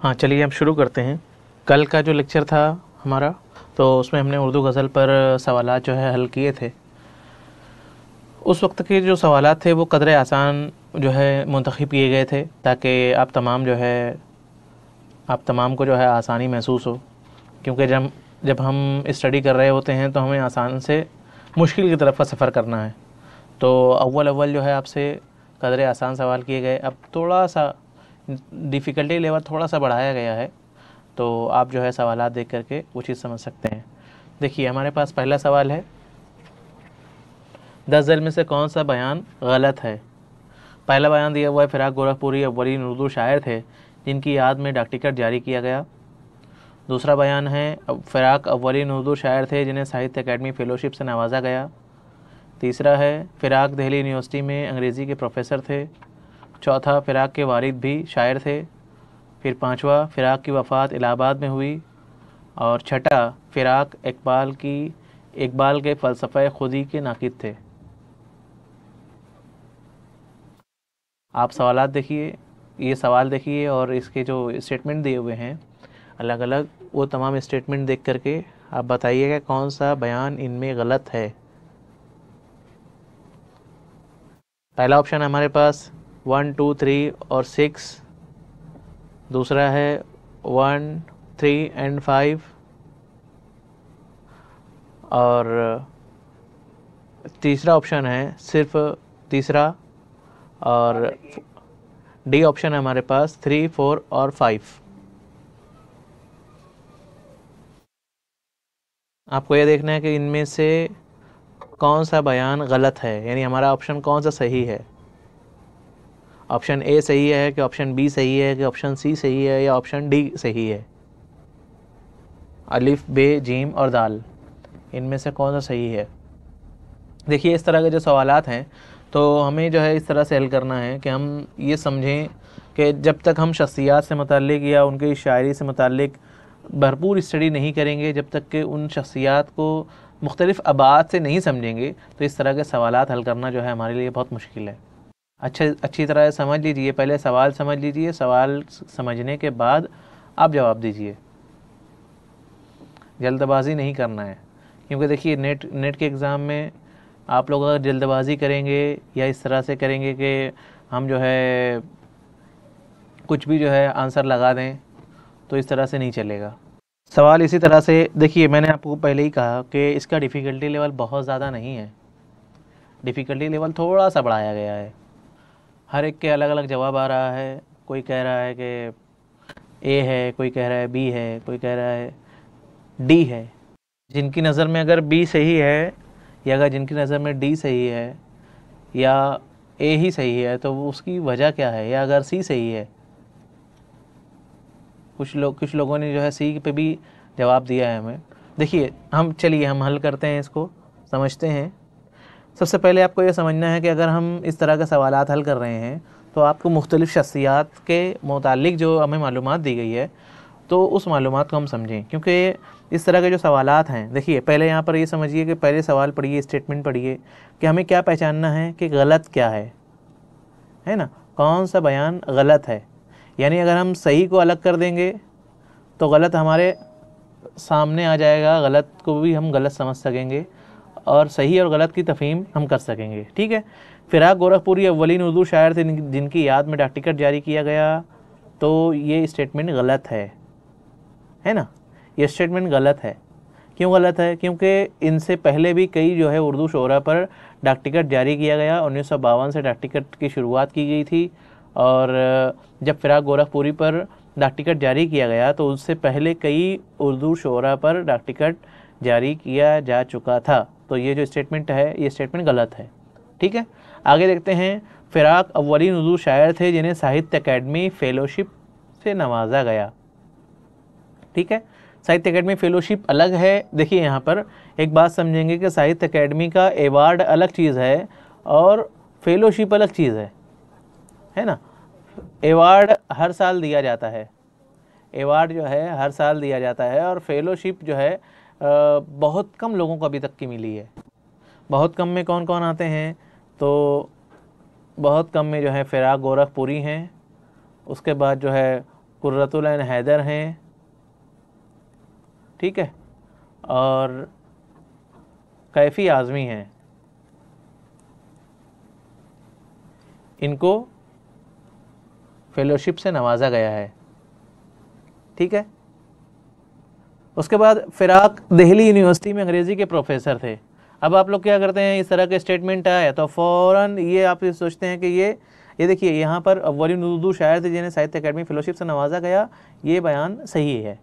हाँ, चलिए अब शुरू करते हैं। कल का जो लेक्चर था हमारा, तो उसमें हमने उर्दू गज़ल पर सवालात जो है हल किए थे। उस वक्त के जो सवालात थे वो कदरे आसान जो है मुंतखब किए गए थे, ताकि आप तमाम को जो है आसानी महसूस हो। क्योंकि जब हम स्टडी कर रहे होते हैं तो हमें आसान से मुश्किल की तरफ का सफ़र करना है। तो अव्वल अव्वल जो है आपसे कदरे आसान सवाल किए गए। अब थोड़ा सा डिफ़िकल्टी लेवल थोड़ा सा बढ़ाया गया है, तो आप जो है सवालात देख करके वो चीज़ समझ सकते हैं। देखिए, हमारे पास पहला सवाल है, 10 ज़ैल में से कौन सा बयान गलत है। पहला बयान दिया हुआ है, फ़िराक गोरखपुरी अव्वलीन उर्दू शायर थे जिनकी याद में डाक टिकट जारी किया गया। दूसरा बयान है, फ़िराक अव्वलीन उर्दू शायर थे जिन्हें साहित्य अकेडमी फ़ेलोशिप से नवाजा गया। तीसरा है, फ़िराक दिल्ली यूनिवर्सिटी में अंग्रेज़ी के प्रोफ़ेसर थे। चौथा, फ़िराक के वालिद भी शायर थे। फिर पांचवा, फ़िराक की वफ़ात इलाहाबाद में हुई। और छठा, फ़िराक इकबाल के फ़लसफ़े खुदी के नाक़िद थे। आप सवालात देखिए, ये सवाल देखिए और इसके जो स्टेटमेंट दिए हुए हैं अलग अलग, वो तमाम स्टेटमेंट देख करके आप बताइएगा कौन सा बयान इनमें गलत है। पहला ऑप्शन हमारे पास 1, 2, 3 और 6। दूसरा है 1, 3 एंड 5। और तीसरा ऑप्शन है सिर्फ तीसरा। और डी ऑप्शन है हमारे पास 3, 4 और 5। आपको यह देखना है कि इनमें से कौन सा बयान गलत है, यानी हमारा ऑप्शन कौन सा सही है। ऑप्शन ए सही है कि ऑप्शन बी सही है कि ऑप्शन सी सही है या ऑप्शन डी सही है। अलिफ, बे, जीम और दाल, इनमें से कौन सा सही है। देखिए, इस तरह के जो सवालात हैं तो हमें जो है इस तरह से हल करना है कि हम ये समझें कि जब तक हम शख्सियात से मुताल्लिक़ या उनकी शायरी से मुताल्लिक़ भरपूर स्टडी नहीं करेंगे, जब तक कि उन शख्सियात को मुख्तलिफ़ अबाद से नहीं समझेंगे, तो इस तरह के सवालात हल करना जो है हमारे लिए बहुत मुश्किल है। अच्छी तरह समझ लीजिए, पहले सवाल समझ लीजिए, सवाल समझने के बाद आप जवाब दीजिए। जल्दबाजी नहीं करना है, क्योंकि देखिए नेट के एग्ज़ाम में आप लोग अगर जल्दबाजी करेंगे या इस तरह से करेंगे कि हम जो है कुछ भी जो है आंसर लगा दें, तो इस तरह से नहीं चलेगा। सवाल इसी तरह से देखिए, मैंने आपको पहले ही कहा कि इसका डिफ़िकल्टी लेवल बहुत ज़्यादा नहीं है, डिफ़िकल्टी लेवल थोड़ा सा बढ़ाया गया है। हर एक के अलग अलग जवाब आ रहा है। कोई कह रहा है कि ए है, कोई कह रहा है बी है, कोई कह रहा है डी है। जिनकी नज़र में अगर बी सही है या अगर जिनकी नज़र में डी सही है या ए ही सही है, तो उसकी वजह क्या है। या अगर सी सही है, कुछ लोगों ने जो है सी पे भी जवाब दिया है हमें। देखिए, चलिए हम हल करते हैं, इसको समझते हैं। सबसे पहले आपको ये समझना है कि अगर हम इस तरह के सवालात हल कर रहे हैं तो आपको मुख्तलिफ़ शख्सियात के मुतालिक जो हमें मालूमात दी गई है, तो उस मालूमात को हम समझें। क्योंकि इस तरह के जो सवालात हैं, देखिए पहले यहाँ पर ये समझिए कि पहले सवाल पढ़िए, स्टेटमेंट पढ़िए कि हमें क्या पहचानना है कि गलत क्या है ना, कौन सा बयान गलत है। यानी अगर हम सही को अलग कर देंगे तो गलत हमारे सामने आ जाएगा, गलत को भी हम गलत समझ सकेंगे और सही और गलत की तफहीम हम कर सकेंगे। ठीक है। फ़िराक गोरखपुरी अव्वलीन उर्दू शायर थे जिनकी याद में डाक टिकट जारी किया गया, तो ये स्टेटमेंट गलत है ना, ये स्टेटमेंट गलत है। क्यों गलत है? क्योंकि इनसे पहले भी कई जो है उर्दू शोरा पर डाक टिकट जारी किया गया। 1952 से डाक टिकट की शुरुआत की गई थी, और जब फ़िराक गोरखपुरी पर डाक टिकट जारी किया गया तो उससे पहले कई उर्दू शोरा पर डाक टिकट जारी किया जा चुका था। तो ये जो स्टेटमेंट है, ये स्टेटमेंट गलत है। ठीक है, आगे देखते हैं। फ़िराक अव्वलीन उर्दू शायर थे जिन्हें साहित्य अकेडमी फ़ेलोशिप से नवाजा गया। ठीक है, साहित्य अकेडमी फ़ेलोशिप अलग है। देखिए, यहाँ पर एक बात समझेंगे कि साहित्य अकेडमी का एवार्ड अलग चीज़ है और फ़ेलोशिप अलग चीज़ है ना। एवार्ड हर साल दिया जाता है, एवार्ड जो है हर साल दिया जाता है, और फ़ेलोशिप जो है बहुत कम लोगों को अभी तक की मिली है। बहुत कम में कौन कौन आते हैं, तो बहुत कम में जो है फ़िराक गोरखपुरी हैं, उसके बाद जो है कुर्रतुल ऐन हैदर हैं, ठीक है, और कैफ़ी आज़मी हैं। इनको फेलोशिप से नवाजा गया है, ठीक है। उसके बाद फ़िराक दिल्ली यूनिवर्सिटी में अंग्रेज़ी के प्रोफेसर थे। अब आप लोग क्या करते हैं, इस तरह के स्टेटमेंट आए तो फ़ौरन ये आप सोचते हैं कि ये देखिए यहाँ पर अव्वल उर्दू शायर थे जिन्हें साहित्य अकेडमी फेलोशिप से नवाजा गया, ये बयान सही है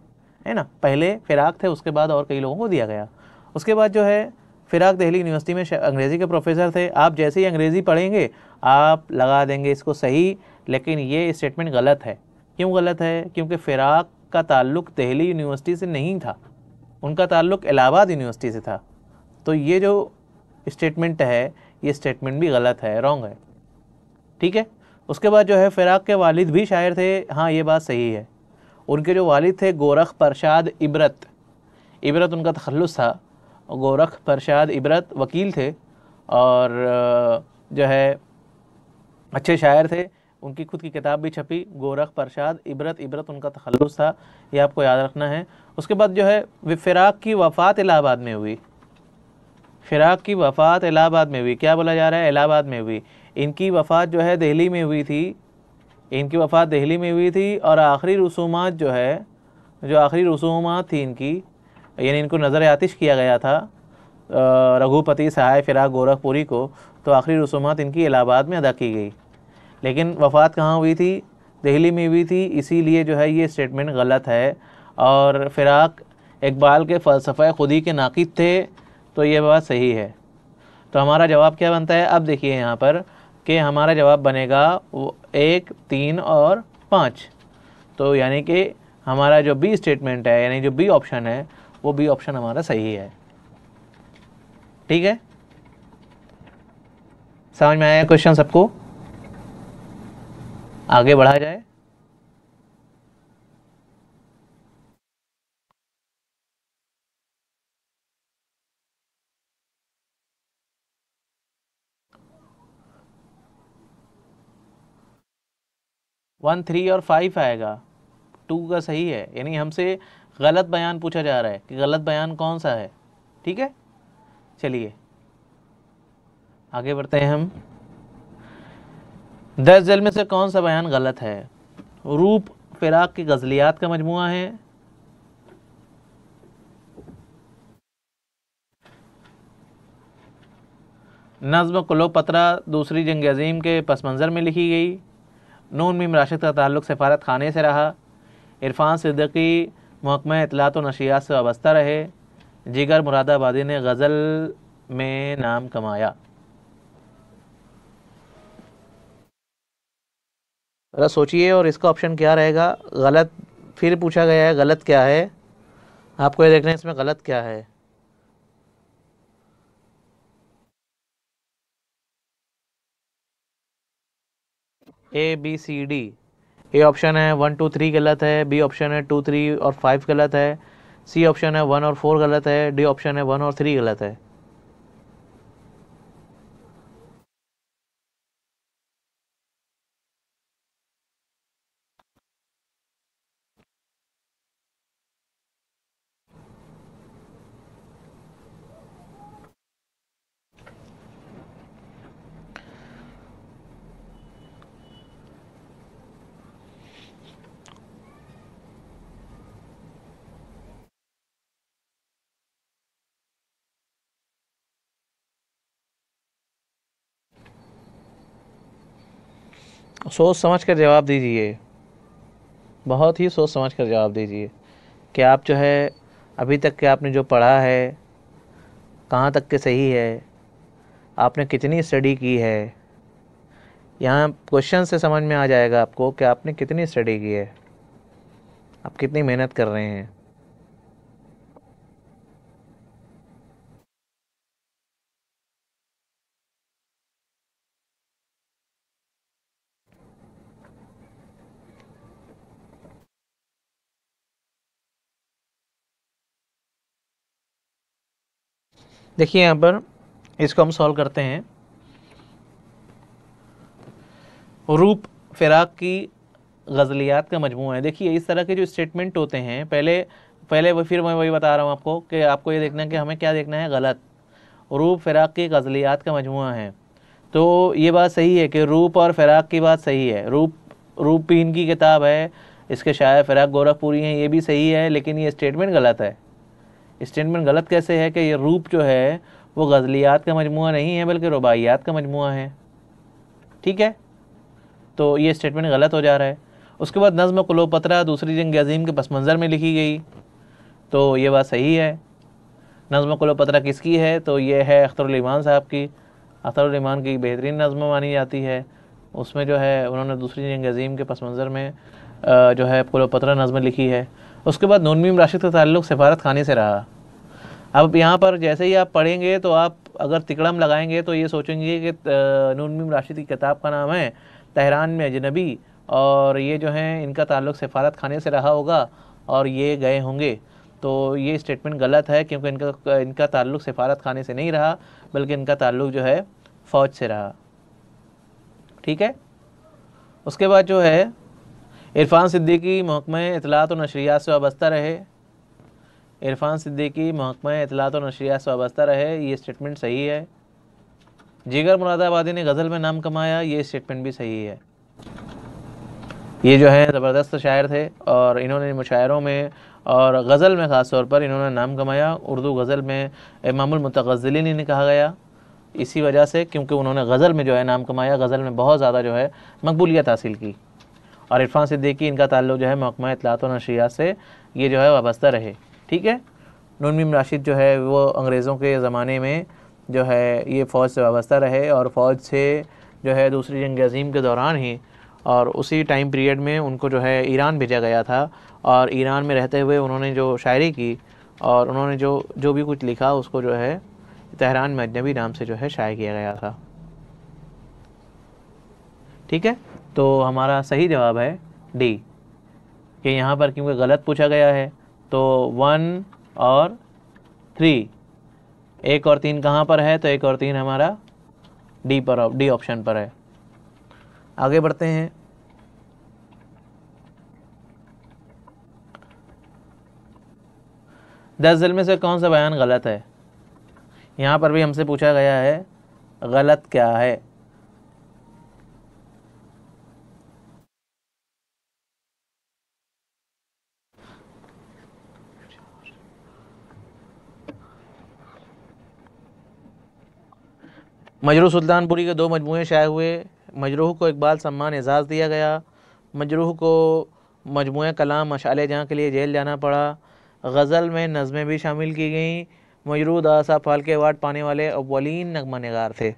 ना। पहले फ़िराक थे, उसके बाद और कई लोगों को दिया गया। उसके बाद जो है फ़िराक दिल्ली यूनिवर्सिटी में अंग्रेज़ी के प्रोफेसर थे। आप जैसे ही अंग्रेज़ी पढ़ेंगे आप लगा देंगे इसको सही, लेकिन ये स्टेटमेंट गलत है। क्यों गलत है? क्योंकि फ़िराक का ताल्लुक़ दिल्ली यूनिवर्सिटी से नहीं था, उनका ताल्लुक़ इलाहाबाद यूनिवर्सिटी से था। तो ये जो स्टेटमेंट है ये स्टेटमेंट भी गलत है, रॉन्ग है, ठीक है। उसके बाद जो है फ़िराक के वालिद भी शायर थे, हाँ ये बात सही है। उनके जो वालिद थे गोरख परशाद इबरत, इबरत उनका तखल्लुस था, गोरख परशाद इबरत वकील थे और जो है अच्छे शायर थे। उनकी खुद की किताब भी छपी, गोरख परशाद इबरत, इबरत उनका तखल्लुस था, ये आपको याद रखना है। उसके बाद जो है फ़िराक की वफ़ात इलाहाबाद में हुई, फ़िराक की वफ़ात इलाहाबाद में हुई। क्या बोला जा रहा है? इलाहाबाद में हुई। इनकी वफ़ात जो है दिल्ली में हुई थी, इनकी वफ़ात दिल्ली में हुई थी और आखिरी रसूमात जो है, जो आखिरी रसूमात थी इनकी, यानी इनको नज़र आतिश किया गया था रघुपति सहाय फ़िराक गोरखपुरी को, तो आखिरी रसूमात इनकी इलाहाबाद में अदा की गई। लेकिन वफ़ात कहाँ हुई थी? दिल्ली में हुई थी, इसीलिए जो है ये स्टेटमेंट गलत है। और फ़िराक इकबाल के फ़लसफ़े खुदी के नाक़िद थे, तो ये बात सही है। तो हमारा जवाब क्या बनता है? अब देखिए यहाँ पर कि हमारा जवाब बनेगा 1, 3 और 5। तो यानी कि हमारा जो बी स्टेटमेंट है, यानी जो बी ऑप्शन है, वो बी ऑप्शन हमारा सही है, ठीक है। समझ में आया क्वेश्चन सबको? आगे बढ़ा जाए। वन, 3 और 5 आएगा, 2 का सही है। यानी हमसे गलत बयान पूछा जा रहा है कि गलत बयान कौन सा है, ठीक है। चलिए आगे बढ़ते हैं हम। 10 जल में से कौन सा बयान गलत है? रूप फ़िराक की गज़लियात का मजमुआ है, नज़्म क्लोपत्रा दूसरी जंग अज़ीम के पस मंज़र में लिखी गई, नून मीम राशिद का ताल्लुक़ सफ़ारत खाने से रहा, इरफान सिद्दीकी महकमा इत्तलात व नशियात से वाबस्ता रहे, जिगर मुरादाबादी ने गज़ल में नाम कमाया। ज़रा सोचिए और इसका ऑप्शन क्या रहेगा? गलत फिर पूछा गया है, गलत क्या है? आपको ये देखना है इसमें गलत क्या है। ABCD, ए ऑप्शन है 1 2 3 गलत है, बी ऑप्शन है 2 3 और 5 गलत है, सी ऑप्शन है 1 और 4 गलत है, डी ऑप्शन है 1 और 3 गलत है। सोच समझ कर जवाब दीजिए, बहुत ही सोच समझ कर जवाब दीजिए कि आप जो है अभी तक के आपने जो पढ़ा है कहाँ तक के सही है, आपने कितनी स्टडी की है। यहाँ क्वेश्चन से समझ में आ जाएगा आपको कि आपने कितनी स्टडी की है, आप कितनी मेहनत कर रहे हैं। देखिए यहाँ पर इसको हम सॉल्व करते हैं। रूप फ़िराक की गज़लियात का मजमूआ है। देखिए इस तरह के जो स्टेटमेंट होते हैं, पहले वो फिर मैं वही बता रहा हूँ आपको कि आपको ये देखना है कि हमें क्या देखना है, गलत। रूप फ़िराक की गज़लियात का मजमूआ है, तो ये बात सही है कि रूप और फ़िराक की बात सही है। रूप पीन की किताब है, इसके शायर फ़िराक गोरखपुरी हैं, ये भी सही है, लेकिन ये स्टेटमेंट गलत है। स्टेटमेंट गलत कैसे है कि ये रूप जो है वो गज़लियात का मजमूआ नहीं है बल्कि रुबाइयात का मजमूआ है। ठीक है, तो ये स्टेटमेंट गलत हो जा रहा है। उसके बाद नज़्म क्लोपत्रा दूसरी जंग अज़ीम के पस मंज़र में लिखी गई, तो ये बात सही है। नज़्म क्लोपत्रा किसकी है, तो ये है अख्तरुल ईमान साहब की। अख्तरुल ईमान की बेहतरीन नज़्म मानी जाती है। उसमें जो है उन्होंने दूसरी जंग अज़ीम के पस मंज़र में जो है क्लोपत्रा नज़्म लिखी है। उसके बाद नून मीम राशिद का ताल्लुक़ सफ़ारत खाने से रहा। अब यहाँ पर जैसे ही आप पढ़ेंगे तो आप अगर तिकड़म लगाएंगे तो ये सोचेंगे कि नून मीम राशिद की किताब का नाम है तेहरान में अजनबी, और ये जो है इनका ताल्लुक़ सफ़ारत खाने से रहा होगा और ये गए होंगे। तो ये स्टेटमेंट गलत है, क्योंकि इनका ताल्लुक़ सफ़ारत खाने से नहीं रहा बल्कि इनका ताल्लुक़ जो है फ़ौज से रहा। ठीक है, उसके बाद जो है इरफान सिद्दीकी महकमा इत्तलात और नशरियात से वाबस्ता रहे। इरफान सिद्दीकी महकमा इत्तलात और नशरियात से वाबस्ता रहे, ये स्टेटमेंट सही है। जिगर मुरादाबादी ने गज़ल में नाम कमाया, ये स्टेटमेंट भी सही है। ये जो है ज़बरदस्त शायर थे और इन्होंने मुशायरों में और गज़ल में ख़ास तौर पर इन्होंने नाम कमाया। उर्दू गज़ल में इमामुल मुतग़ज़्ज़िलीन इन्हें कहा गया इसी वजह से, क्योंकि उन्होंने गज़ल में जो है नाम कमाया, गज़ल में बहुत ज़्यादा जो है मकबूलियत हासिल की। और इरफान सिद्दीकी इनका ताल्लुक़ जो है महकमा इत्तलात और नशरियात से ये जो है वाबस्ता रहे। ठीक है, नून मीम राशिद जो है वो अंग्रेज़ों के ज़माने में जो है ये फ़ौज से वाबस्ता रहे, और फ़ौज से जो है दूसरी जंग अज़ीम के दौरान ही और उसी टाइम पीरियड में उनको जो है ईरान भेजा गया था, और ईरान में रहते हुए उन्होंने जो शायरी की और उन्होंने जो भी कुछ लिखा उसको जो है तेहरान में अजनबी नाम से जो है शाये किया गया था। ठीक है, तो हमारा सही जवाब है डी, कि यहाँ पर क्योंकि गलत पूछा गया है तो 1 और 3, 1 और 3 कहाँ पर है, तो 1 और 3 हमारा डी ऑप्शन पर है। आगे बढ़ते हैं। दस ज़िल में से कौन सा बयान गलत है? यहाँ पर भी हमसे पूछा गया है गलत क्या है। मजरूह सुल्तानपुरी के 2 मजमूए शाये हुए। मजरूह को इकबाल सम्मान एजाज़ दिया गया। मजरूह को मजमूए कलाम मशाले जहाँ के लिए जेल जाना पड़ा। गज़ल में नज़में भी शामिल की गईं। मजरूह दादा साहब फाल्के अवार्ड पाने वाले अव्वलीन नगमा निगार थे।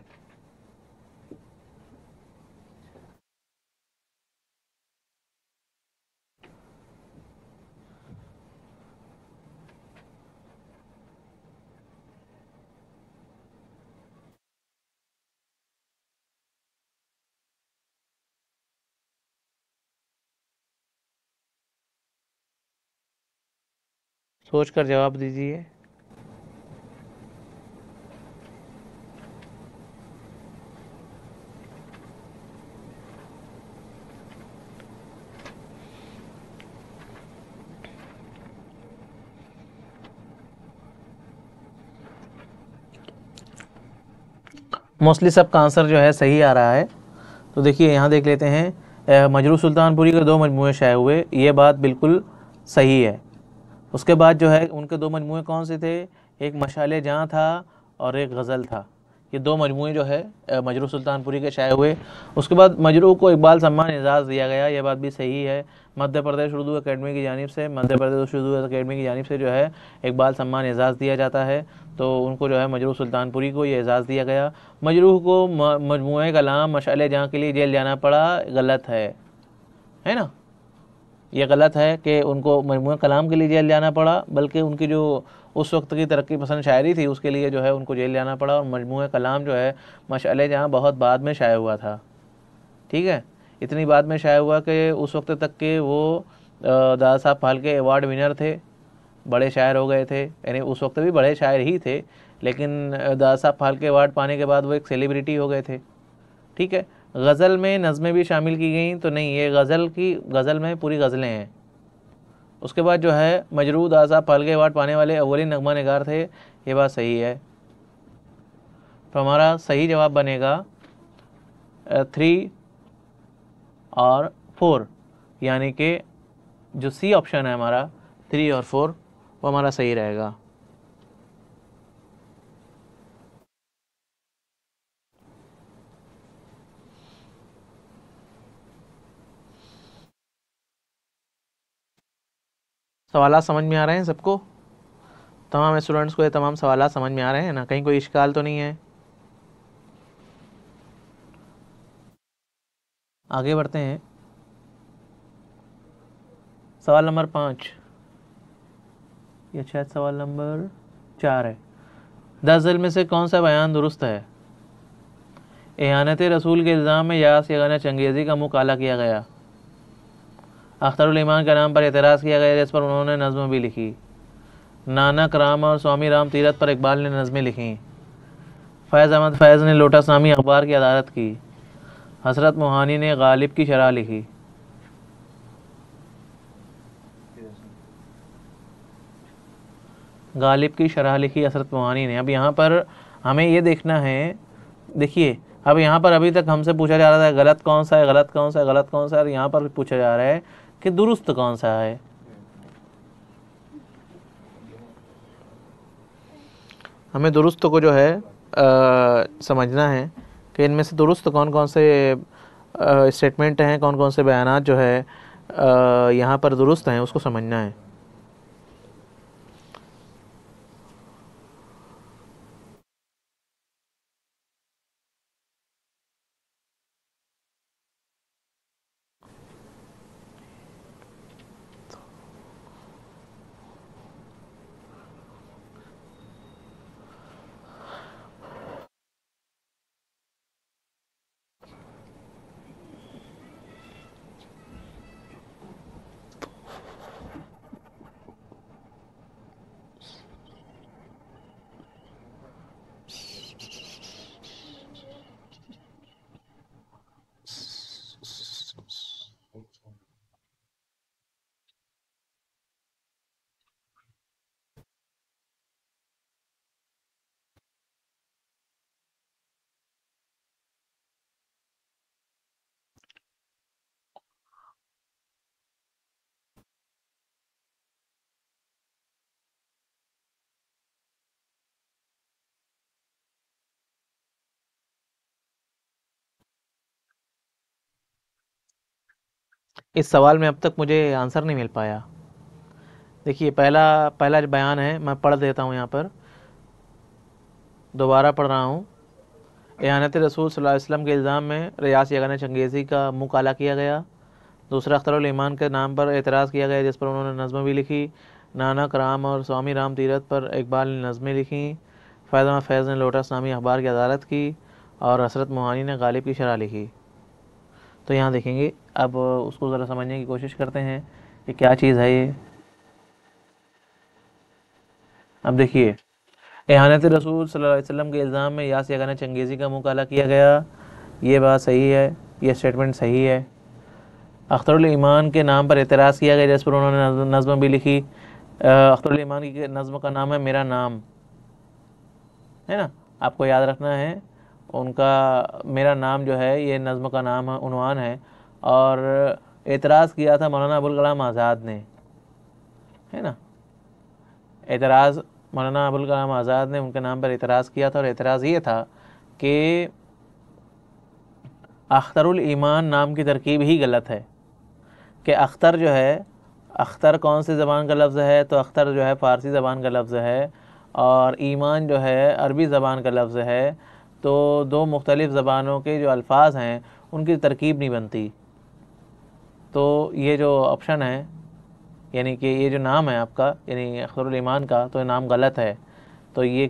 सोच कर जवाब दीजिए। मोस्टली सबका आंसर जो है सही आ रहा है। तो देखिए यहाँ देख लेते हैं, मजरूह सुल्तानपुरी के 2 मजमूए शाये हुए, ये बात बिल्कुल सही है। उसके बाद जो है उनके 2 मजमूए कौन से थे, एक मशाले जहाँ था और एक गज़ल था। ये 2 मजमूए जो है मजरूह सुल्तानपुरी के शाये हुए। उसके बाद मजरूह को इकबाल सम्मान एजाज़ दिया गया, ये बात भी सही है। मध्य प्रदेश उर्दू अकेडमी की जानिब से जो है इकबाल सम्मान एजाज़ दिया जाता है, तो उनको जो है मजरूह सुल्तानपुरी को ये एजाज़ दिया गया। मजरूह को मजमूए कलाम मशाले जहाँ के लिए जेल जाना पड़ा, गलत है ना। ये गलत है कि उनको मजमूए कलाम के लिए जेल जाना पड़ा, बल्कि उनकी जो उस वक्त की तरक्की पसंद शायरी थी उसके लिए जो है उनको जेल जाना पड़ा। और मजमूए कलाम जो है मशाले जहाँ बहुत बाद में शाये हुआ था। ठीक है, इतनी बाद में शाये हुआ कि उस वक्त तक के वो दादा साहब फाल्के अवार्ड विनर थे, बड़े शायर हो गए थे। यानी उस वक्त भी बड़े शायर ही थे, लेकिन दादा साहब फाल्के अवार्ड पाने के बाद वो एक सेलिब्रिटी हो गए थे। ठीक है, गज़ल में नज़में भी शामिल की गई तो नहीं, ये गज़ल में पूरी गज़लें हैं। उसके बाद जो है मजरूद आज़ा पालगे अवार्ड पाने वाले अव्वली नगमा निगार थे, ये बात सही है। तो हमारा सही जवाब बनेगा 3 और 4, यानी कि जो सी ऑप्शन है हमारा 3 और 4 वो हमारा सही रहेगा। सवाल समझ में आ रहे हैं सबको? तमाम स्टूडेंट्स को ये तमाम सवाल समझ में आ रहे हैं ना? कहीं कोई इश्काल तो नहीं है? आगे बढ़ते हैं। सवाल नंबर 5, या शायद सवाल नंबर 4 है। 10 ज़िल में से कौन सा बयान दुरुस्त है? एहानत रसूल के इल्ज़ाम में यास या गाना चंगेज़ी का मुँह काला किया गया। अख्तरुल ईमान के नाम पर एतराज़ किया गया, जिस पर उन्होंने नज़्म भी लिखी। नानक राम और स्वामी राम तीरथ पर इकबाल ने नज़में लिखीं। फैज़ अहमद फैज़ ने लोटस नामी अखबार की अदालत की। हसरत मोहानी ने गालिब की शरह लिखी। गालिब की शरह लिखी हसरत मोहानी ने। अब यहाँ पर हमें ये देखना है, देखिए अब यहाँ पर अभी तक हमसे पूछा जा रहा था गलत कौन सा है, गलत कौन सा है, गलत कौन सा है, और यहाँ पर पूछा जा रहा है कि दुरुस्त कौन सा है। हमें दुरुस्त को जो है समझना है कि इनमें से दुरुस्त कौन कौन से स्टेटमेंट हैं, कौन कौन से बयानात जो है यहाँ पर दुरुस्त हैं, उसको समझना है। इस सवाल में अब तक मुझे आंसर नहीं मिल पाया। देखिए पहला पहला जो बयान है मैं पढ़ देता हूँ, यहाँ पर दोबारा पढ़ रहा हूँ। एहानत रसूल सल्लल्लाहु अलैहि वसल्लम के इल्ज़ाम में रियास यागाना चंगेज़ी का मुँह काला किया गया। दूसरा, अख्तरुल ईमान के नाम पर एतराज़ किया गया, जिस पर उन्होंने नज़्म भी लिखी। नानक राम और स्वामी राम तीरथ पर इकबाल ने नज़में लिखीं। फैज़ अहमद फैज़ ने लोटस नामी अखबार की अदालत की, और हसरत मोहानी ने गालिब की शरह लिखी। तो यहाँ देखेंगे, अब उसको ज़रा समझने की कोशिश करते हैं कि क्या चीज़ है ये। अब देखिए, एहानत रसूल सल्लल्लाहु अलैहि वसल्लम के इल्ज़ाम में यास यागाना चंगेज़ी का मुँह काला किया गया, ये बात सही है, ये स्टेटमेंट सही है। अख्तरुल ईमान के नाम पर एतराज़ किया गया, जिस पर उन्होंने नज़्म भी लिखी। अख्तरुल ईमान की नज़्म का नाम है मेरा नाम, है ना, आपको याद रखना है। उनका मेरा नाम जो है ये नज़्म का नाम है, उन्वान है, और एतराज़ किया था मौलाना अबुल कलाम आज़ाद ने, है ना। एतराज़ मौलाना अबुल कलाम आज़ाद ने उनके नाम पर एतराज़ किया था, और एतराज़ ये था कि अख्तरुल ईमान नाम की तरकीब ही गलत है। कि अख्तर जो है, अख्तर कौन सी ज़बान का लफ्ज़ है? तो अख्तर जो है फ़ारसी ज़बान का लफ्ज़ है, और ईमान जो है अरबी ज़बान का लफ्ज़ है। तो दो मुख्तलिफ़ ज़बानों के जो अल्फाज हैं उनकी तरकीब नहीं बनती। तो ये जो ऑप्शन है, यानी कि ये जो नाम है आपका, यानी अख्तरुल ईमान का, तो ये नाम गलत है। तो ये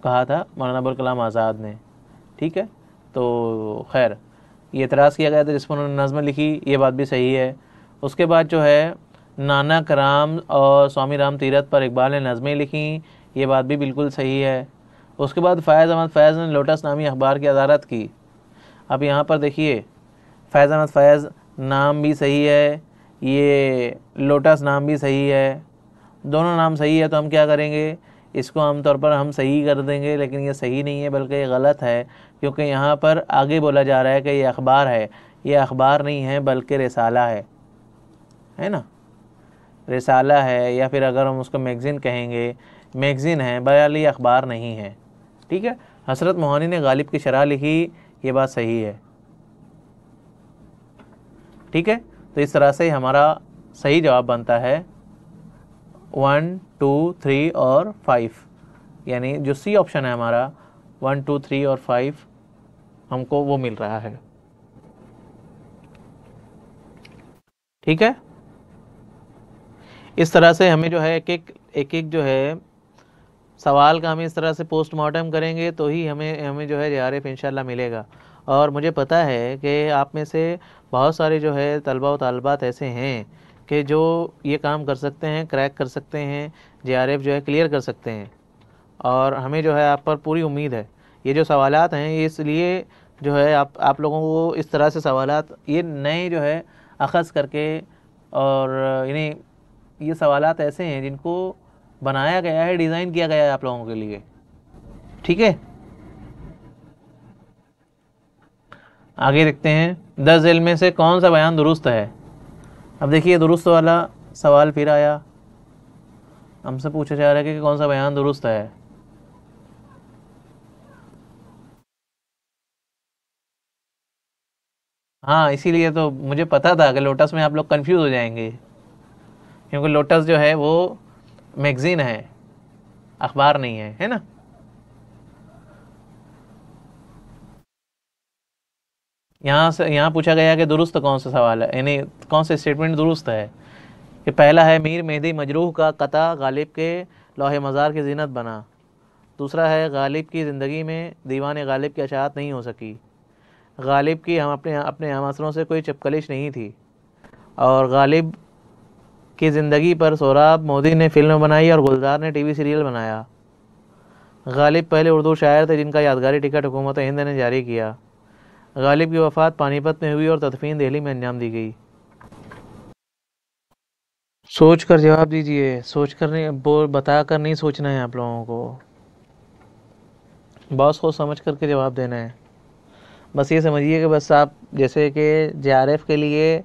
कहा था मौलाना अबुल कलाम आज़ाद ने, ठीक है। तो खैर, ये एतराज़ किया गया था जिस पर उन्होंने नज़्म लिखी, ये बात भी सही है। उसके बाद जो है नानक राम और स्वामी राम तीरथ पर इकबाल ने नज़में लिखी, ये बात भी बिल्कुल सही है। उसके बाद फैज़ अहमद फैज़ ने लोटस नामी अखबार की अदालत की। अब यहाँ पर देखिए फैज़ अहमद फैज़ नाम भी सही है, ये लोटस नाम भी सही है, दोनों नाम सही है। तो हम क्या करेंगे, इसको आमतौर पर हम सही कर देंगे, लेकिन ये सही नहीं है बल्कि ये गलत है, क्योंकि यहाँ पर आगे बोला जा रहा है कि ये अखबार है। ये अखबार नहीं है बल्कि रिसाला है ना, रिसाला है, या फिर अगर हम उसको मैगज़ीन कहेंगे, मैगज़ीन है, बहरहाल ये अखबार नहीं है। ठीक है, हसरत मोहानी ने गालिब की शरह लिखी, ये बात सही है। ठीक है, तो इस तरह से हमारा सही जवाब बनता है 1, 2, 3 और 5, यानी जो सी ऑप्शन है हमारा 1, 2, 3 और 5 हमको वो मिल रहा है। ठीक है, इस तरह से हमें जो है एक एक जो है सवाल का हमें इस तरह से पोस्टमार्टम करेंगे तो ही हमें हमें जो है JRF इंशाल्लाह मिलेगा। और मुझे पता है कि आप में से बहुत सारे जो है तलबा व तालिबात ऐसे हैं कि जो ये काम कर सकते हैं, क्रैक कर सकते हैं, JRF जो है क्लियर कर सकते हैं, और हमें जो है आप पर पूरी उम्मीद है। ये जो सवालात हैं ये इसलिए जो है आप लोगों को इस तरह से सवालात ये नए जो है अखज़ करके, और यानी ये सवालात ऐसे हैं जिनको बनाया गया है, डिज़ाइन किया गया है आप लोगों के लिए। ठीक है, आगे देखते हैं 10 झेल में से कौन सा बयान दुरुस्त है। अब देखिए दुरुस्त वाला सवाल फिर आया, हमसे पूछा जा रहा है कि कौन सा बयान दुरुस्त है। हाँ, इसीलिए तो मुझे पता था कि लोटस में आप लोग कंफ्यूज हो जाएंगे, क्योंकि लोटस जो है वो मैगज़ीन है, अखबार नहीं है ना। यहाँ पूछा गया कि दुरुस्त कौन सा सवाल है, यानी कौन सा स्टेटमेंट दुरुस्त है। कि पहला है मीर मेहदी मजरूह का कता गालिब के लौह मज़ार की जीनत बना। दूसरा है गालिब की ज़िंदगी में दीवान गालिब की अशात नहीं हो सकी। गालिब की हम अपने अपने हम असरों से कोई चपकलिश नहीं थी। और गालिब की ज़िंदगी पर सोहराब मोदी ने फ़िल्म बनाई और गुलजार ने टीवी सीरियल बनाया। गालिब पहले उर्दू शायर थे जिनका यादगारी टिकट हुकूमत हिंद ने जारी किया। गालिब की वफ़ात पानीपत में हुई और तदफीन दिल्ली में अंजाम दी गई। सोच कर जवाब दीजिए, सोच कर नहीं, बोल बता कर नहीं सोचना है आप लोगों को, बहुत सोच समझ करके जवाब देना है। बस ये समझिए कि बस आप जैसे कि JRF के लिए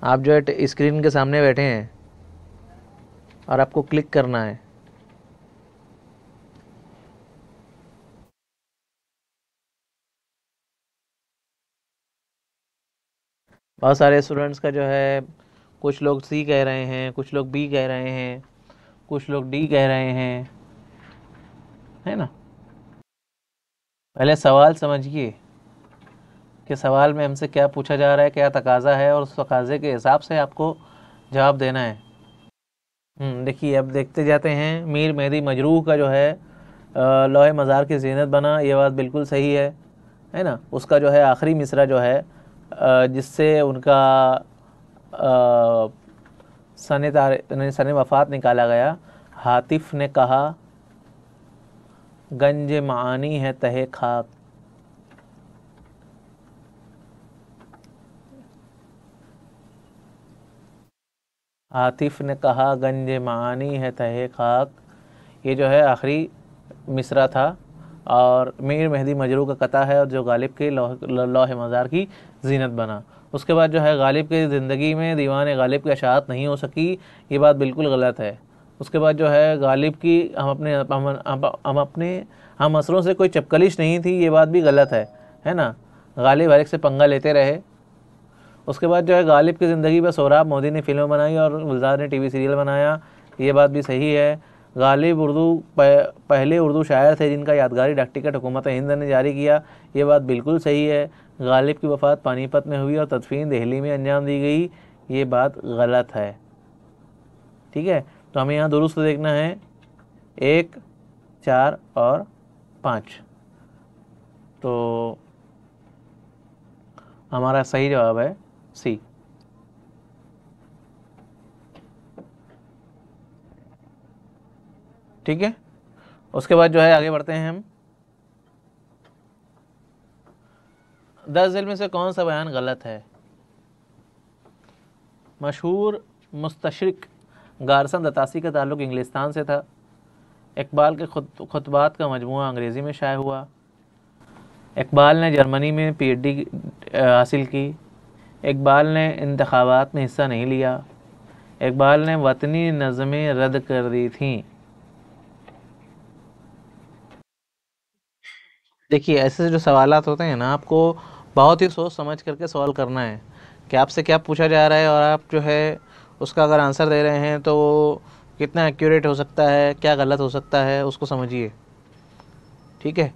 आप जो है स्क्रीन के सामने बैठे हैं और आपको क्लिक करना है। बहुत सारे स्टूडेंट्स का जो है, कुछ लोग C कह रहे हैं, कुछ लोग B कह रहे हैं, कुछ लोग D कह रहे हैं, है ना। पहले सवाल समझिए कि सवाल में हमसे क्या पूछा जा रहा है, क्या तकाजा है, और उस तकाजे के हिसाब से आपको जवाब देना है। देखिए अब देखते जाते हैं। मीर मेहदी मजरूह का जो है लौह मज़ार की जीनत बना, ये बात बिल्कुल सही है ना। उसका जो है आखिरी मिसरा जो है जिससे उनका सन वफ़ात निकाला गया। हातिफ ने कहा गंज मानी है तहे खाक। हातिफ ने कहा गंज मानी है तहे खाक, ये जो है आखिरी मिसरा था। और मीर मेहदी मजरू का कता है, और जो गालिब के लौह मज़ार की जीनत बना। उसके बाद जो है गालिब की ज़िंदगी में दीवान गालिब की अशात नहीं हो सकी, ये बात बिल्कुल गलत है। उसके बाद जो है गालिब की हम अपने हम असरों से कोई चपकलिश नहीं थी, ये बात भी गलत है ना। गालिब हर एक से पंगा लेते रहे। उसके बाद जो है गालिब की ज़िंदगी पर सोहराब मोदी ने फ़िल्म बनाई और गुलजार ने टीवी सीरियल बनाया, ये बात भी सही है। गालिब पहले उर्दू शायर थे जिनका यादगारी डाक टिकट हुकूमत हिंद ने जारी किया, ये बात बिल्कुल सही है। गालिब की वफ़ात पानीपत में हुई और तदफीन दिल्ली में अंजाम दी गई, ये बात गलत है। ठीक है, तो हमें यहाँ दुरुस्त देखना है 1, 4 और 5। तो हमारा सही जवाब है C। ठीक है, उसके बाद जो है आगे बढ़ते हैं हम। 10 झेल में से कौन सा बयान गलत है? मशहूर मुस्तशरिक गारसन दतासी का ताल्लुक़ इंग्लिस्तान से था। इकबाल के खुतबात का मजमूआ अंग्रेज़ी में शाया हुआ। इकबाल ने जर्मनी में PhD हासिल की। इकबाल ने इंतखाबात में हिस्सा नहीं लिया। इकबाल ने वतनी नज़में रद्द कर दी थीं। देखिए, ऐसे जो सवालात होते हैं ना, आपको बहुत ही सोच समझ करके सवाल करना है कि आपसे क्या पूछा जा रहा है, और आप जो है उसका अगर आंसर दे रहे हैं तो वो कितना एक्यूरेट हो सकता है, क्या गलत हो सकता है, उसको समझिए। ठीक है।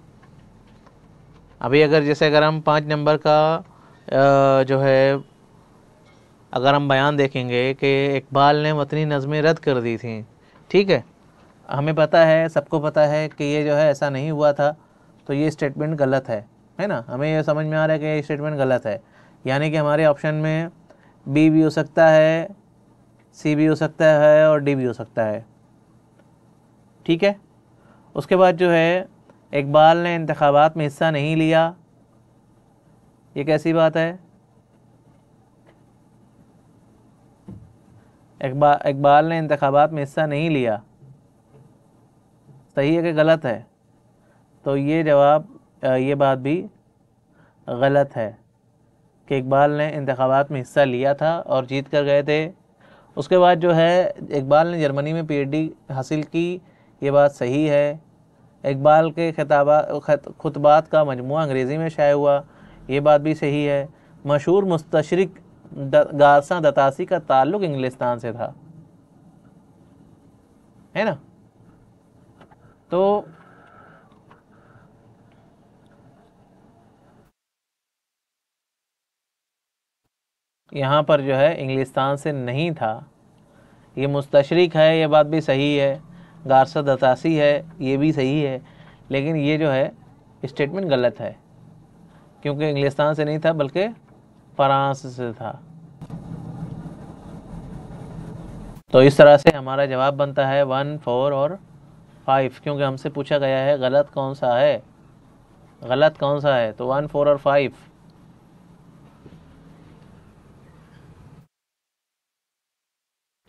अभी अगर हम 5 नंबर का जो है अगर हम बयान देखेंगे कि इकबाल ने वतनी नज़में रद्द कर दी थी, ठीक है, हमें पता है, सबको पता है कि ये जो है ऐसा नहीं हुआ था, तो ये स्टेटमेंट गलत है ना। हमें ये समझ में आ रहा है कि ये स्टेटमेंट गलत है, यानी कि हमारे ऑप्शन में बी भी हो सकता है, सी भी हो सकता है और डी भी हो सकता है। ठीक है। उसके बाद जो है इकबाल ने इंतखाबात में हिस्सा नहीं लिया, ये कैसी बात है? इकबाल ने इंतखाबात में हिस्सा नहीं लिया, सही है कि गलत है? तो ये जवाब, ये बात भी गलत है कि इकबाल ने इंतखाबात में हिस्सा लिया था और जीत कर गए थे। उसके बाद जो है इकबाल ने जर्मनी में PhD हासिल की, ये बात सही है। इकबाल के खुतबात का मजमूआ अंग्रेज़ी में शाया हुआ, ये बात भी सही है। मशहूर मुस्तशरिक गारसा दतासी का ताल्लुक़ इंग्लिस्तान से था, है ना। तो यहाँ पर जो है इंग्लिस्तान से नहीं था, ये मुस्तशरिक है, ये बात भी सही है। गारसा दतासी है, ये भी सही है, लेकिन ये जो है स्टेटमेंट गलत है, क्योंकि इंग्लिस्तान से नहीं था बल्कि फ्रांस से था। तो इस तरह से हमारा जवाब बनता है 1, 4 और 5, क्योंकि हमसे पूछा गया है गलत कौन सा है, गलत कौन सा है, तो 1, 4 और 5।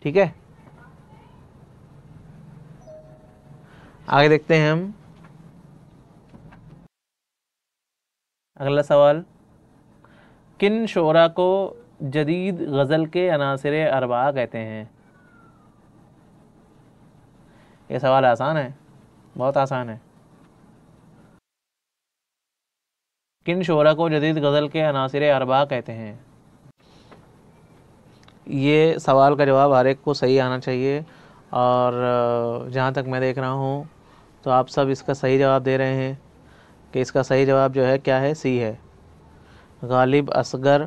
ठीक है, आगे देखते हैं हम अगला सवाल। किन शोरा को जदीद गज़ल के अनासिर अरबा कहते हैं? ये सवाल आसान है, बहुत आसान है। किन शोरा को जदीद गज़ल के अनासिर अरबा कहते हैं? ये सवाल का जवाब हर एक को सही आना चाहिए, और जहाँ तक मैं देख रहा हूँ तो आप सब इसका सही जवाब दे रहे हैं कि इसका सही जवाब जो है क्या है, सी है। गालिब, असगर,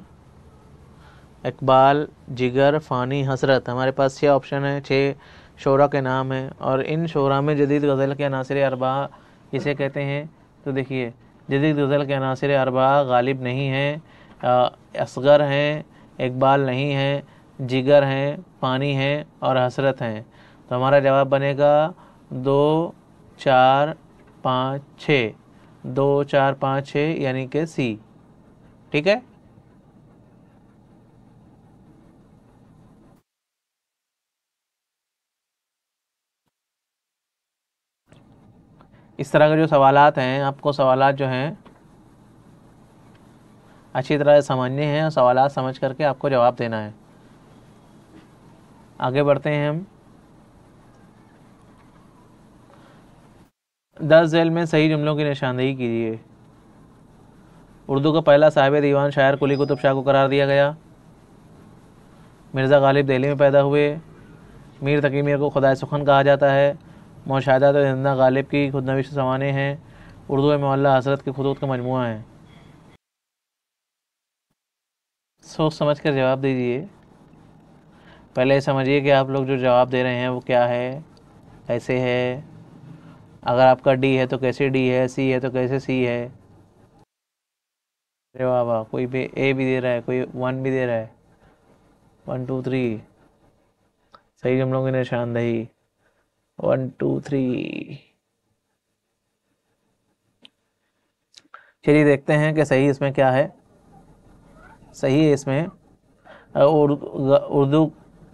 इकबाल, जिगर, फ़ानी, हसरत, हमारे पास 6 ऑप्शन है, 6 शोरा के नाम हैं, और इन शोरा में जदीद गज़ल के अनासिर अरबा किसे कहते हैं? तो देखिए, जदीद गज़ल के अनासिर अरबा गालिब नहीं हैं, असगर हैं, इकबाल नहीं हैं, जिगर हैं, फ़ानी हैं और हसरत हैं। तो हमारा जवाब बनेगा 2, 4, 5, 6, 2, 4, 5, 6, यानी कि सी। ठीक है। इस तरह के जो सवालात हैं, आपको सवालात जो हैं अच्छी तरह से समझने हैं, और सवालात समझ करके आपको जवाब देना है। आगे बढ़ते हैं हम। 10 झेल में सही जुमलों की निशानदेही कीजिए। उर्दू का पहला साहिब दीवान शायर कुली कुतुब शाह को करार दिया गया। मिर्ज़ा गालिब दिल्ली में पैदा हुए। मीर तकी मीर को खुदाए सुखन कहा जाता है। मुशाहदात जिंदा गालिब की खुदनवीश सवाने हैं। उर्दू मौला हसरत के खुतूत का मजमूआ है। सोच समझ कर जवाब दीजिए। पहले समझिए कि आप लोग जो जवाब दे रहे हैं वो क्या है, कैसे है। अगर आपका डी है तो कैसे डी है, सी है तो कैसे सी है। अरे वाह वाह, कोई भी ए भी दे रहा है, कोई 1 भी दे रहा है। 1, 2, 3, सही जुमलों की निशानदेही। 1, 2, 3। चलिए देखते हैं कि सही इसमें क्या है। सही है इसमें। उर्दू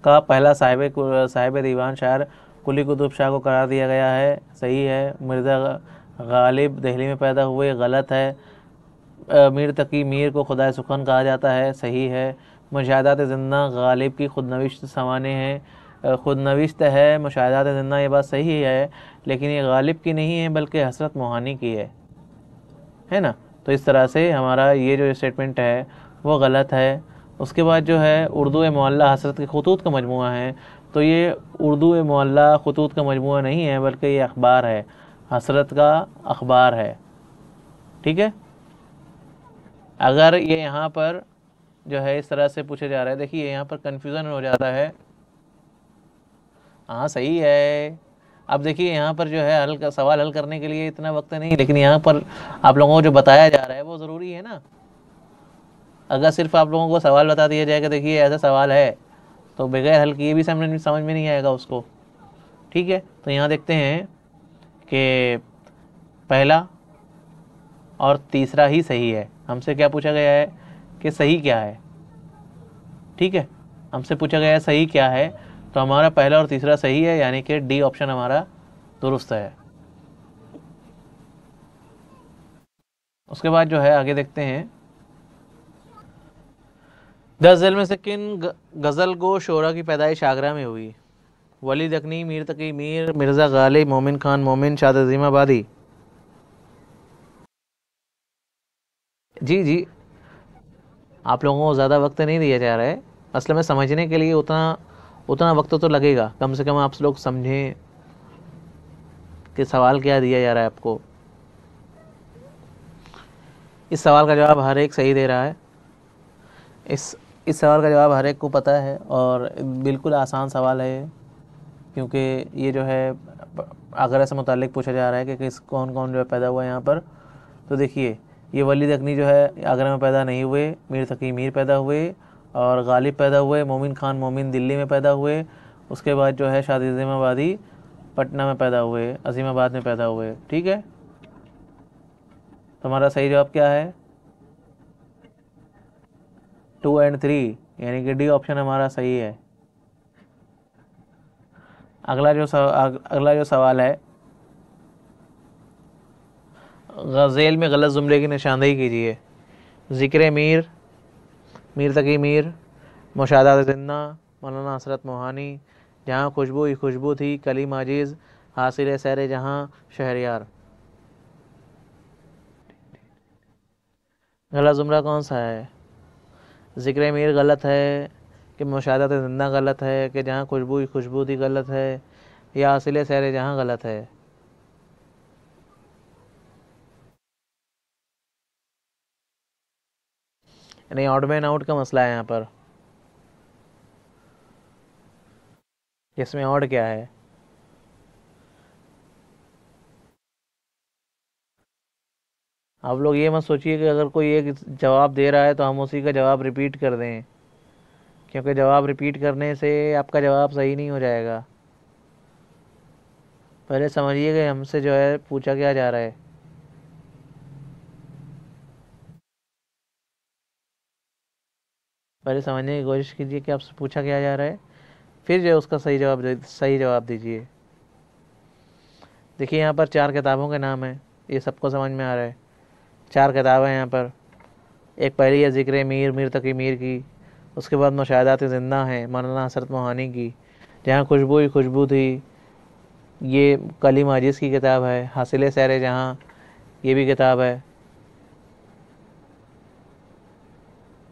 का पहला साहिब दीवान शायर कुली कुतुब शाह को करार दिया गया है, सही है। मिर्ज़ा गालिब दिल्ली में पैदा हुए, गलत है। मीर तकी मीर को खुदाए सुखन कहा जाता है, सही है। मुशाहदात ज़िंदा गालिब की खुदनविश्त सवाने हैं, खुदनविश्त है मुशाहदात ज़िंदा, ये बात सही है, लेकिन ये गालिब की नहीं है बल्कि हसरत मोहानी की है ना। तो इस तरह से हमारा ये जो स्टेटमेंट है वो गलत है। उसके बाद जो है उर्दू मुअल्ला हसरत के खतूत का मजमूआ है, तो ये उर्दू मुअल्ला खतूत का मजमूआ नहीं है बल्कि ये अखबार है, हसरत का अखबार है, ठीक है। अगर ये यहाँ पर जो है इस तरह से पूछा जा रहा है, देखिए यहाँ पर कन्फ्यूज़न हो जाता है। हाँ सही है। अब देखिए यहाँ पर जो है सवाल हल करने के लिए इतना वक्त नहीं, लेकिन यहाँ पर आप लोगों को जो बताया जा रहा है वो ज़रूरी है ना। अगर सिर्फ आप लोगों को सवाल बता दिया जाएगा, देखिए ऐसा सवाल है, तो बगैर हल किए भी समझ में नहीं आएगा उसको, ठीक है। तो यहाँ देखते हैं कि पहला और तीसरा ही सही है। हमसे क्या पूछा गया है कि सही क्या है, ठीक है। हमसे पूछा गया है सही क्या है, तो हमारा पहला और तीसरा सही है, यानी कि डी ऑप्शन हमारा दुरुस्त है। उसके बाद जो है आगे देखते हैं, 10 ज़ैल में से किन गज़ल गो शोरा की पैदाइश आगरा में हुई? वली दकनी, मीर तकी मीर, मिर्ज़ा गालिब, मोमिन खान मोमिन, शाद अज़ीमाबादी। जी जी, आप लोगों को ज़्यादा वक्त नहीं दिया जा रहा है, असल में समझने के लिए उतना उतना वक्त तो लगेगा, कम से कम आप लोग समझें कि सवाल क्या दिया जा रहा है आपको। इस सवाल का जवाब हर एक सही दे रहा है, इस सवाल का जवाब हर एक को पता है, और बिल्कुल आसान सवाल है, क्योंकि ये जो है आगरा से मुताल्लिक़ पूछा जा रहा है कि कौन कौन जो है पैदा हुआ यहाँ पर। तो देखिए ये वली दकनी जो है आगरा में पैदा नहीं हुए, मीर तकी मीर पैदा हुए, और गालिब पैदा हुए, मोमिन खान मोमिन दिल्ली में पैदा हुए। उसके बाद जो है शाद अज़ीमाबादी पटना में पैदा हुए, अज़ीमाबाद में पैदा हुए, ठीक है। तो हमारा सही जवाब क्या है? 2 और 3, यानी कि डी ऑप्शन हमारा सही है। अगला जो सवाल है, गज़ेल में गलत जुमले की निशानदेही कीजिए। ज़िक्र मीर, मीर तकी मीर, मुशाहदात ज़िन्ना, मौलाना हसरत मोहानी, जहाँ खुशबू ही खुशबू थी, कली माजिज़, हासिल सैर जहाँ, शहरयार। गलत जुमला कौन सा है? ज़िक्र मीर गलत है, कि मुशाहदात ज़िन्ना गलत है, कि जहाँ खुशबू ही खुशबू थी गलत है, या हासिल सैर जहाँ गलत है? यानी ऑड मैन आउट का मसला है यहाँ पर। इसमें ऑड क्या है? आप लोग ये मत सोचिए कि अगर कोई एक जवाब दे रहा है तो हम उसी का जवाब रिपीट कर दें, क्योंकि जवाब रिपीट करने से आपका जवाब सही नहीं हो जाएगा। पहले समझिए कि हमसे जो है पूछा क्या जा रहा है। पहले समझने की कोशिश कीजिए कि आपसे पूछा क्या जा रहा है, फिर जो है उसका सही जवाब दीजिए। देखिए यहाँ पर 4 किताबों के नाम हैं, ये सबको समझ में आ रहा है। 4 किताबें हैं यहाँ पर। एक पहली है ज़िक्र मीर, मीर तकी मीर की। उसके बाद मुशाहदात ज़िन्ना है, मौलाना हसरत मोहानी की। जहाँ खुशबू ही खुशबू थी, ये कली माजिज़ की किताब है। हासिल सैर जहाँ, ये भी किताब है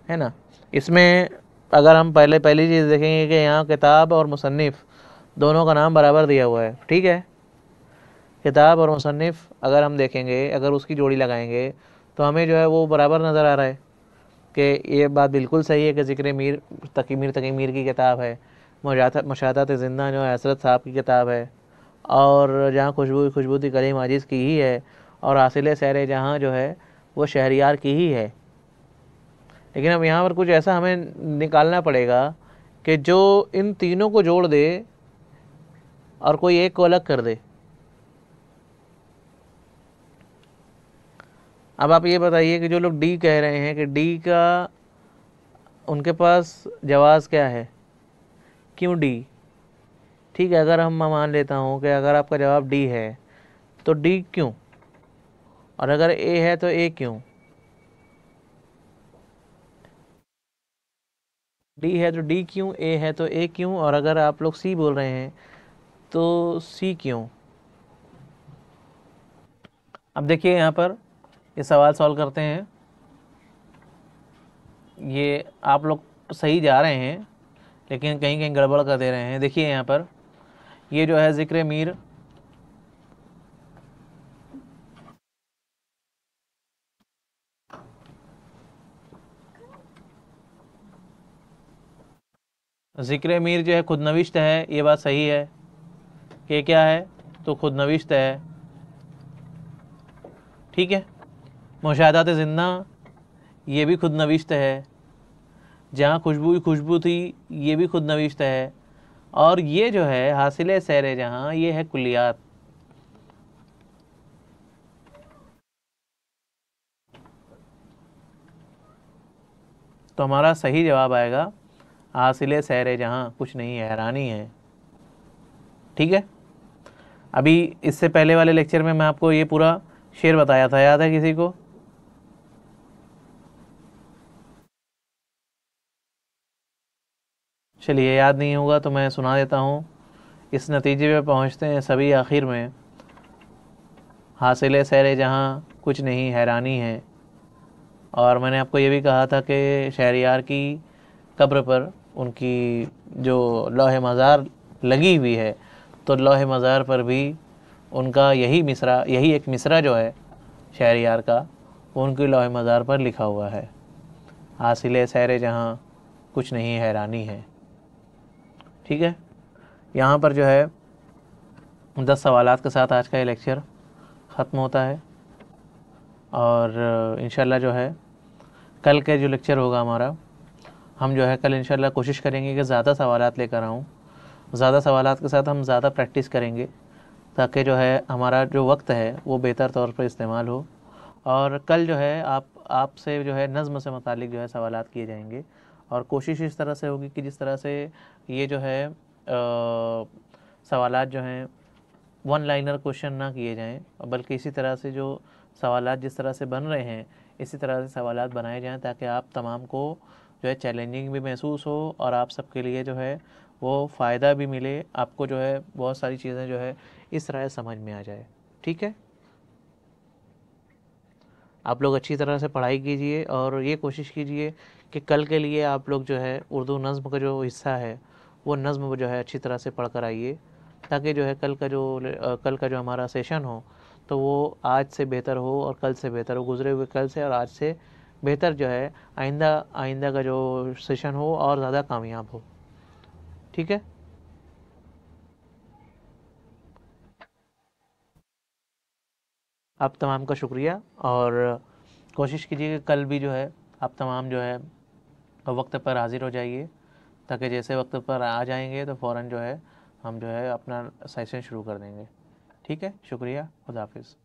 ना। इसमें अगर हम पहली चीज़ देखेंगे कि यहाँ किताब और मुसन्निफ़ दोनों का नाम बराबर दिया हुआ है, ठीक है। किताब और मुसन्निफ़ अगर हम देखेंगे, अगर उसकी जोड़ी लगाएंगे तो हमें जो है वो बराबर नज़र आ रहा है कि ये बात बिल्कुल सही है कि ज़िक्र मीर तकी मीर की किताब है। मुशाहदात ज़िन्ना जो है हसरत साहब की किताब है, और जहाँ खुशबू थी कली माजिज़ की ही है, और हासिल सैर जहाँ जो है वो शहरयार की ही है। लेकिन अब यहाँ पर कुछ ऐसा हमें निकालना पड़ेगा कि जो इन तीनों को जोड़ दे और कोई एक को अलग कर दे। अब आप ये बताइए कि जो लोग डी कह रहे हैं कि डी का उनके पास जवाब क्या है, क्यों डी। ठीक है, अगर हम मैं मान लेता हूँ कि अगर आपका जवाब डी है तो डी क्यों, और अगर ए है तो ए क्यों। डी है तो डी क्यों, ए है तो ए क्यों, और अगर आप लोग सी बोल रहे हैं तो सी क्यों। अब देखिए यहाँ पर ये सवाल सॉल्व करते हैं। ये आप लोग सही जा रहे हैं लेकिन कहीं कहीं गड़बड़ कर दे रहे हैं। देखिए यहाँ पर ये जो है जिक्र मीर, जिक्र मीर जो है खुद नविश्त है, ये बात सही है कि क्या है तो खुद नविश्त है। ठीक है, मुशाहदात ज़िन्ना ये भी खुद नविश्त है, जहाँ खुशबू ही खुशबू थी ये भी खुद नविश्त है, और ये जो है हासिल सैर जहाँ ये है कुलियात। तो हमारा सही जवाब आएगा हासिल सैर जहाँ कुछ नहीं हैरानी है। ठीक है, अभी इससे पहले वाले लेक्चर में मैं आपको ये पूरा शेर बताया था, याद है किसी को। चलिए, याद नहीं होगा तो मैं सुना देता हूँ। इस नतीजे पे पहुँचते हैं सभी आखिर में, हासिल सैर जहाँ कुछ नहीं हैरानी है। और मैंने आपको ये भी कहा था कि शहरयार की कब्र पर उनकी जो लौह मज़ार लगी हुई है, तो लौह मज़ार पर भी उनका यही मिसरा, यही एक मिसरा जो है शहरयार का, वो उनकी लौह मज़ार पर लिखा हुआ है, हासिल सैर जहाँ कुछ नहीं हैरानी है। ठीक है, यहाँ पर जो है 10 सवालात के साथ आज का ये लेक्चर ख़त्म होता है। और इंशाल्लाह जो है कल का जो लेक्चर होगा हमारा, हम जो है कल इंशाल्लाह कोशिश करेंगे कि ज़्यादा सवालात लेकर आऊँ। ज़्यादा सवालात के साथ हम ज़्यादा प्रैक्टिस करेंगे ताकि जो है हमारा जो वक्त है वो बेहतर तौर पर इस्तेमाल हो। और कल जो है आपसे जो है नज़्म से मुतालिक जो है सवालात किए जाएंगे, और कोशिश इस तरह से होगी कि जिस तरह से ये जो है सवालात जो हैं वन लाइनर क्वेश्चन ना किए जाएं, बल्कि इसी तरह से जो सवालात जिस तरह से बन रहे हैं इसी तरह से सवालात बनाए जाएं, ताकि आप तमाम को जो है चैलेंजिंग भी महसूस हो और आप सबके लिए जो है वो फ़ायदा भी मिले, आपको जो है बहुत सारी चीज़ें जो है इस तरह से समझ में आ जाए। ठीक है, आप लोग अच्छी तरह से पढ़ाई कीजिए और ये कोशिश कीजिए कि कल के लिए आप लोग जो है उर्दू नज़्म का जो हिस्सा है वो नज़्म जो है अच्छी तरह से पढ़ कर आइए, ताकि जो है कल का जो हमारा सेशन हो तो वो आज से बेहतर हो और कल से बेहतर हो, गुज़रे हुए कल से और आज से बेहतर जो है आइंदा का जो सेशन हो और ज़्यादा कामयाब हो। ठीक है, आप तमाम का शुक्रिया, और कोशिश कीजिए कि कल भी जो है आप तमाम जो है वक्त पर हाज़िर हो जाइए, ताकि जैसे वक्त पर आ जाएंगे तो फ़ौरन जो है हम जो है अपना सेशन शुरू कर देंगे। ठीक है, शुक्रिया, खुदा हाफिज़।